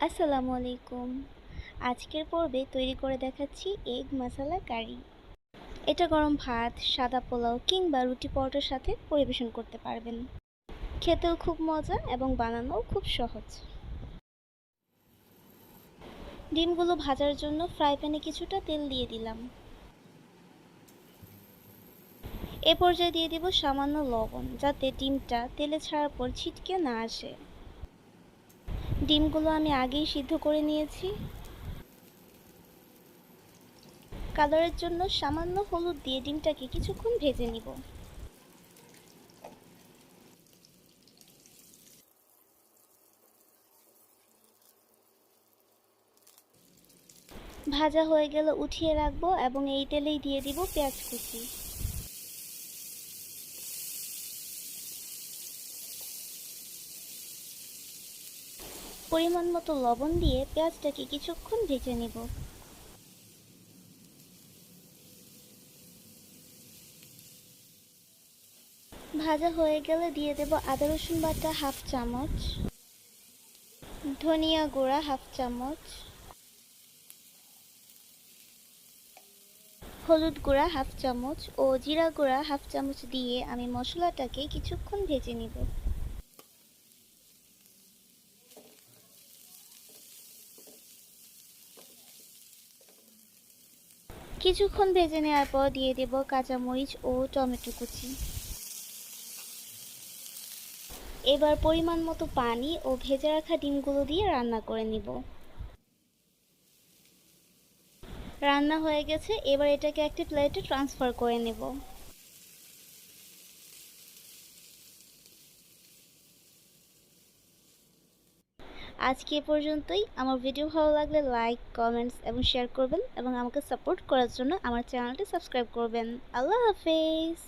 আসসালামু আলাইকুম। আজকের পর্বে তৈরি করে দেখাচ্ছি এগ মাসালা কারি। এটা গরম ভাত, সাদা পোলাও কিংবা রুটি পরোটার সাথে পরিবেশন করতে পারবেন। খেতেও খুব মজা এবং বানানোও খুব সহজ। ডিমগুলো ভাজার জন্য ফ্রাই প্যানে কিছুটা তেল দিয়ে দিলাম। এ পর্যায়ে দিয়ে দিব সামান্য লবণ, যাতে ডিমটা তেলে ছাড়ার পর ছিটকে না আসে। ডিমগুলো আমি আগেই সিদ্ধ করে নিয়েছি। কালারের জন্য সামান্য হলুদ দিয়ে ডিমটাকে কিছুক্ষণ ভেজে নিব। ভাজা হয়ে গেলে উঠিয়ে রাখবো এবং এই তেলেই দিয়ে দিব পেঁয়াজ কুচি। পরিমাণ মতো লবণ দিয়ে পেঁয়াজটাকে কিছুক্ষণ ভেজে নিব। ভাজা হয়ে গেলে দিয়ে দেব আদা রসুন বাটা হাফ চামচ, ধনিয়া গুঁড়া হাফ চামচ, হলুদ গুঁড়া হাফ চামচ ও জিরা গুঁড়া হাফ চামচ দিয়ে আমি মশলাটাকে কিছুক্ষণ ভেজে নিব। কিছুক্ষণ ভেজে নেওয়ার পর দিয়ে দেব কাঁচামরিচ ও টমেটো কুচি। এবার পরিমাণ মতো পানি ও ভেজে রাখা ডিমগুলো দিয়ে রান্না করে নিব। রান্না হয়ে গেছে, এবার এটাকে একটি প্লেটে ট্রান্সফার করে নেব। আজকে এ পর্যন্তই। আমার ভিডিও ভালো লাগলে লাইক, কমেন্টস এবং শেয়ার করবেন এবং আমাকে সাপোর্ট করার জন্য আমার চ্যানেলটি সাবস্ক্রাইব করবেন। আল্লাহ হাফেজ।